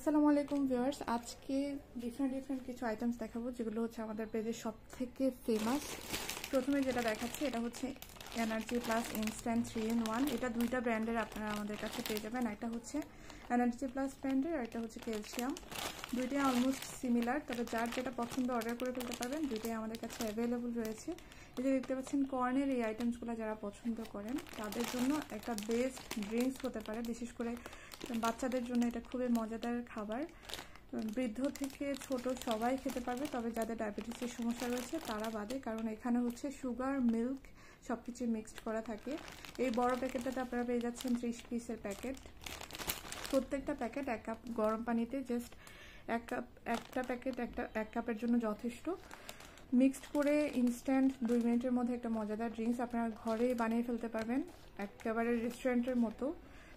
আসসালামু আলাইকুম ভিউয়ার্স, আজকে ডিফারেন্ট কিছু আইটেমস দেখাবো যেগুলো হচ্ছে আমাদের পেজের সবথেকে ফেমাস। প্রথমে যেটা দেখাচ্ছি এটা হচ্ছে এনার্জি প্লাস ইনস্ট্যান্ট 3 in 1। এটা দুইটা ব্র্যান্ডের আপনারা আমাদের কাছে পেয়ে যাবেন। একটা হচ্ছে এনার্জি প্লাস ব্র্যান্ডের আর একটা হচ্ছে ক্যালসিয়াম। দুইটাই অলমোস্ট সিমিলার, তবে যার যেটা পছন্দ অর্ডার করে ফেলতে পারবেন। দুইটাই আমাদের কাছে অ্যাভেলেবল রয়েছে। এই যে দেখতে পাচ্ছেন কর্নের এই আইটেমসগুলো যারা পছন্দ করেন তাদের জন্য একটা বেস্ট ড্রিঙ্কস হতে পারে। বিশেষ করে বাচ্চাদের জন্য এটা খুবই মজাদার খাবার। বৃদ্ধ থেকে ছোট সবাই খেতে পারবে, তবে যাদের ডায়াবেটিসের সমস্যা রয়েছে তারা বাদে, কারণ এখানে হচ্ছে সুগার, মিল্ক সব কিছু মিক্সড করা থাকে। এই বড় প্যাকেটটাতে আপনারা পেয়ে যাচ্ছেন 30 পিসের প্যাকেট। প্রত্যেকটা প্যাকেট 1 কাপ গরম পানিতে জাস্ট একটা প্যাকেট এক কাপের জন্য যথেষ্ট। মিক্সড করে ইনস্ট্যান্ট 2 মিনিটের মধ্যে একটা মজাদার ড্রিঙ্কস আপনারা ঘরে বানিয়ে ফেলতে পারবেন, একেবারে রেস্টুরেন্টের মতো।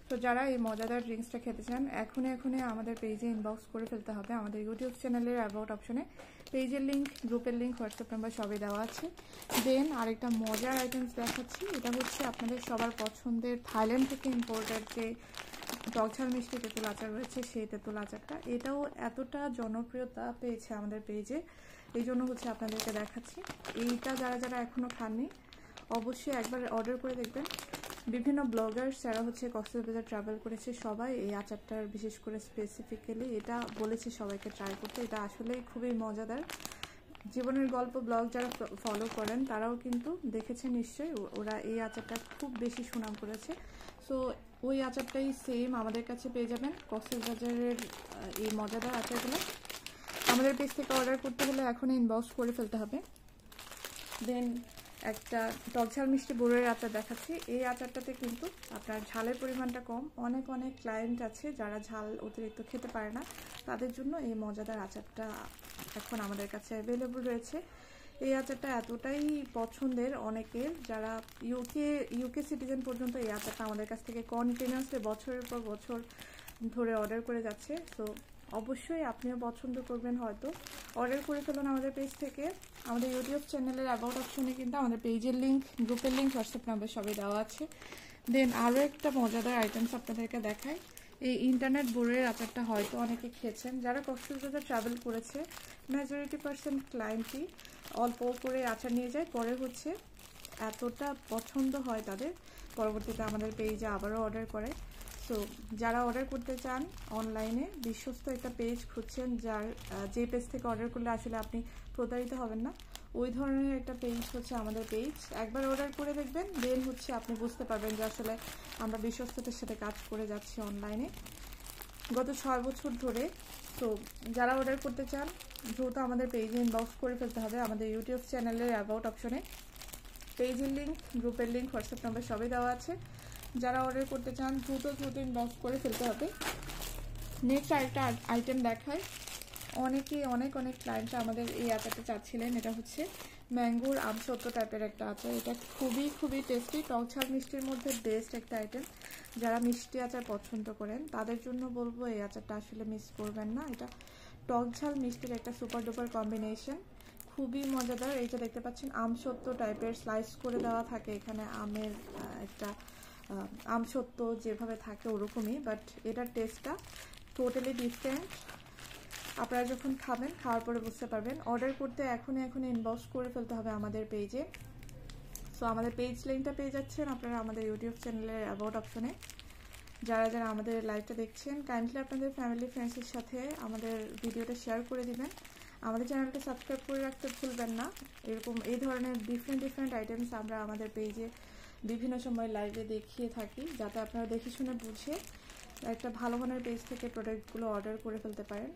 তো যারা এই মজাদার ড্রিঙ্কসটা খেতে চান এখনই আমাদের পেজে ইনবক্স করে ফেলতে হবে। আমাদের ইউটিউব চ্যানেলের অ্যাবাউট অপশনে পেজের লিঙ্ক, গ্রুপের লিঙ্ক, হোয়াটসঅ্যাপ নাম্বার সবই দেওয়া আছে। দেন আরেকটা মজার আইটেমস দেখাচ্ছি। এটা হচ্ছে আপনাদের সবার পছন্দের থাইল্যান্ড থেকে ইম্পোর্টেড যে টকঝাল মিষ্টি তেঁতুল আচার রয়েছে, সেই তেঁতুল আচারটা। এটাও এতটা জনপ্রিয়তা পেয়েছে আমাদের পেজে, এই জন্য হচ্ছে আপনাদেরকে দেখাচ্ছি। এইটা যারা এখনও খাননি অবশ্যই একবার অর্ডার করে দেখবেন। বিভিন্ন ব্লগার্স যারা হচ্ছে কক্সবাজার ট্রাভেল করেছে সবাই এই আচারটার বিশেষ করে স্পেসিফিক্যালি এটা বলেছে সবাইকে ট্রাই করতে। এটা আসলে খুবই মজাদার। জীবনের গল্প ব্লগ যারা ফলো করেন তারাও কিন্তু দেখেছেন নিশ্চয়ই, ওরা এই আচারটা খুব বেশি সুনাম করেছে। সো ওই আচারটাই সেম আমাদের কাছে পেয়ে যাবেন। কক্সবাজারের এই মজাদার আচারগুলো আমাদের পেজ থেকে অর্ডার করতে হলে এখনই ইনবক্স করে ফেলতে হবে। দেন একটা টকঝাল মিষ্টি বড়ের আচার দেখাচ্ছি। এই আচারটাতে কিন্তু আপনার ঝালের পরিমাণটা কম। অনেক ক্লায়েন্ট আছে যারা ঝাল অতিরিক্ত খেতে পারে না, তাদের জন্য এই মজাদার আচারটা এখন আমাদের কাছে অ্যাভেলেবল রয়েছে। এই আচারটা এতটাই পছন্দের অনেকের, যারা ইউকে সিটিজেন পর্যন্ত এই আচারটা আমাদের কাছ থেকে কন্টিনিউয়াসলি বছরের পর বছর ধরে অর্ডার করে যাচ্ছে। তো অবশ্যই আপনিও পছন্দ করবেন, হয়তো অর্ডার করে ফেলুন আমাদের পেজ থেকে। আমাদের ইউটিউব চ্যানেলের অ্যাবাউট অপশনে কিন্তু আমাদের পেজের লিঙ্ক, গ্রুপের লিঙ্ক, হোয়াটসঅ্যাপ নাম্বার সবই দেওয়া আছে। দেন আরও একটা মজাদার আইটেমস আপনাদেরকে দেখাই। এই ইন্টারনেট বোর্ডের আচারটা হয়তো অনেকে খেয়েছেন। যারা কক্সবাজার ট্রাভেল করেছে মেজরিটি% ক্লায়েন্টই অল্প করে আচার নিয়ে যায়, পরে হচ্ছে এতটা পছন্দ হয় তাদের, পরবর্তীতে আমাদের পেজে আবারও অর্ডার করে। সো যারা অর্ডার করতে চান অনলাইনে বিশ্বস্ত একটা পেজ খুঁজছেন, যে পেজ থেকে অর্ডার করলে আসলে আপনি প্রতারিত হবেন না, ওই ধরনের একটা পেজ হচ্ছে আমাদের পেজ। একবার অর্ডার করে দেখবেন, দেন হচ্ছে আপনি বুঝতে পারবেন যে আসলে আমরা বিশ্বস্ততার সাথে কাজ করে যাচ্ছি অনলাইনে গত 6 বছর ধরে। তো যারা অর্ডার করতে চান দ্রুত আমাদের পেজে ইনবক্স করে ফেলতে হবে। আমাদের ইউটিউব চ্যানেলের অ্যাবাউট অপশনে পেজের লিঙ্ক, গ্রুপের লিঙ্ক, হোয়াটসঅ্যাপ নাম্বার সবই দেওয়া আছে। যারা অর্ডার করতে চান দ্রুত ইনবক্স করে ফেলতে হবে। নেক্সট আরেকটা আইটেম দেখায়। অনেক ক্লায়েন্ট আমাদের এই আচারটা চাচ্ছিলেন। এটা হচ্ছে ম্যাঙ্গোর আমসত্ব টাইপের একটা আচার। এটা খুবই টেস্টি, টকঝাল মিষ্টির মধ্যে বেস্ট একটা আইটেম। যারা মিষ্টি আচার পছন্দ করেন তাদের জন্য বলবো এই আচারটা আসলে মিস করবেন না। এটা টকঝাল মিষ্টির একটা সুপার ডুপার কম্বিনেশন, খুবই মজাদার। এই যে দেখতে পাচ্ছেন আমসত্ব টাইপের স্লাইস করে দেওয়া থাকে এখানে, আমের একটা আমসত্ব যেভাবে থাকে ওরকমই, বাট এটার টেস্টটা টোটালি ডিফারেন্ট। আপনারা যখন খাবেন, খাওয়ার পরে বুঝতে পারবেন। অর্ডার করতে এখনই ইনবক্স করে ফেলতে হবে আমাদের পেজে। সো আমাদের পেজ লিঙ্কটা পেয়ে যাচ্ছেন আপনারা আমাদের ইউটিউব চ্যানেলের অ্যাবাউট অপশনে। যারা আমাদের লাইভটা দেখছেন কাইন্ডলি আপনাদের ফ্যামিলি ফ্রেন্ডসের সাথে আমাদের ভিডিওটা শেয়ার করে দিবেন। আমাদের চ্যানেলটা সাবস্ক্রাইব করে রাখতে ভুলবেন না। এই ধরনের ডিফারেন্ট আইটেমস আমরা আমাদের পেজে বিভিন্ন সময় লাইভে দেখিয়ে থাকি, যাতে আপনারা দেখে শুনে বুঝে একটা ভালো মানের পেজ থেকে প্রোডাক্টগুলো অর্ডার করে ফেলতে পারেন।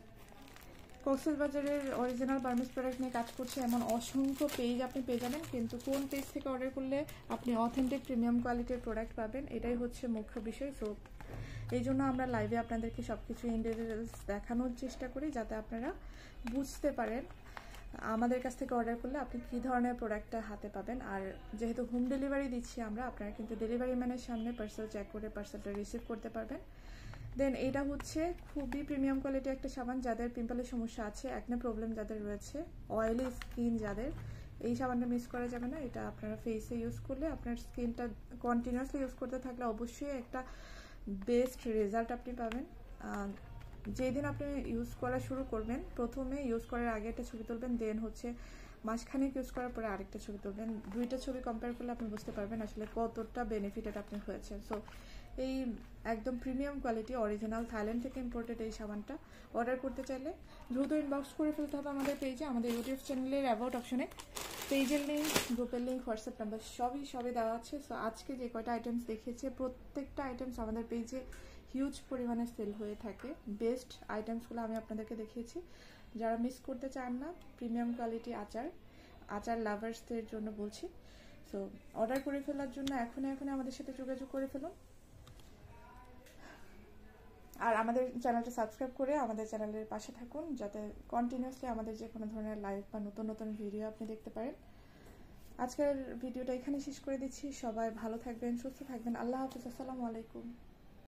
কক্সবাজারের অরিজিনাল বার্মিজ প্রোডাক্ট নিয়ে কাজ করছে এমন অসংখ্য পেজ আপনি পেয়ে যাবেন, কিন্তু কোন পেজ থেকে অর্ডার করলে আপনি অথেন্টিক প্রিমিয়াম কোয়ালিটির প্রোডাক্ট পাবেন এটাই হচ্ছে মুখ্য বিষয়। সো এই জন্য আমরা লাইভে আপনাদেরকে সব কিছু ইন ডিটেইলস দেখানোর চেষ্টা করি, যাতে আপনারা বুঝতে পারেন আমাদের কাছ থেকে অর্ডার করলে আপনি কী ধরনের প্রোডাক্টটা হাতে পাবেন। আর যেহেতু হোম ডেলিভারি দিচ্ছি আমরা, আপনারা কিন্তু ডেলিভারি ম্যানের সামনে পার্সেল চেক করে পার্সেলটা রিসিভ করতে পারবেন। দেন এটা হচ্ছে খুবই প্রিমিয়াম কোয়ালিটি একটা সাবান। যাদের পিম্পলের সমস্যা আছে, অ্যাকনে প্রবলেম যাদের রয়েছে, অয়েলি স্কিন যাদের, এই সাবানটা মিস করা যাবে না। এটা আপনারা ফেসে ইউজ করলে আপনার স্কিনটা কন্টিনিউয়াসলি ইউজ করতে থাকলে অবশ্যই একটা বেস্ট রেজাল্ট আপনি পাবেন। যেদিন আপনি ইউজ করা শুরু করবেন, প্রথমে ইউজ করার আগে একটা ছবি তুলবেন, দেন হচ্ছে মাসখানেক ইউজ করার পরে আরেকটা ছবি তুলবেন। দুইটা ছবি কম্পেয়ার করলে আপনি বুঝতে পারবেন আসলে কতটা বেনিফিটেড আপনি হয়েছে। সো এই একদম প্রিমিয়াম কোয়ালিটি অরিজিনাল থাইল্যান্ড থেকে ইম্পোর্টেড এই সাবানটা অর্ডার করতে চাইলে দ্রুত ইনবক্স করে ফেলতে হবে আমাদের পেজে, আমাদের ইউটিউব চ্যানেলের অ্যাবাউট অপশনে পেজের লিঙ্ক, গ্রুপের লিঙ্ক, হোয়াটসঅ্যাপ নাম্বার সবই দেওয়া আছে। সো আজকে যে কয়টা আইটেমস দেখিয়েছে প্রত্যেকটা আইটেমস আমাদের পেজে হিউজ পরিমাণে সেল হয়ে থাকে। বেস্ট আইটেমসগুলো আমি আপনাদেরকে দেখিয়েছি। যারা মিস করতে চান না প্রিমিয়াম কোয়ালিটি আচার লাভার্সদের জন্য বলছি। সো অর্ডার করে ফেলার জন্য এখনই আমাদের সাথে যোগাযোগ করে ফেলুন। আর আমাদের চ্যানেলটা সাবস্ক্রাইব করে আমাদের চ্যানেলের পাশে থাকুন, যাতে কন্টিনিউয়াসলি আমাদের যে কোনো ধরনের লাইভ বা নতুন ভিডিও আপনি দেখতে পারেন। আজকের ভিডিওটা এখানে শেষ করে দিচ্ছি। সবাই ভালো থাকবেন, সুস্থ থাকবেন। আল্লাহ হাফিজ। আসসালামু আলাইকুম।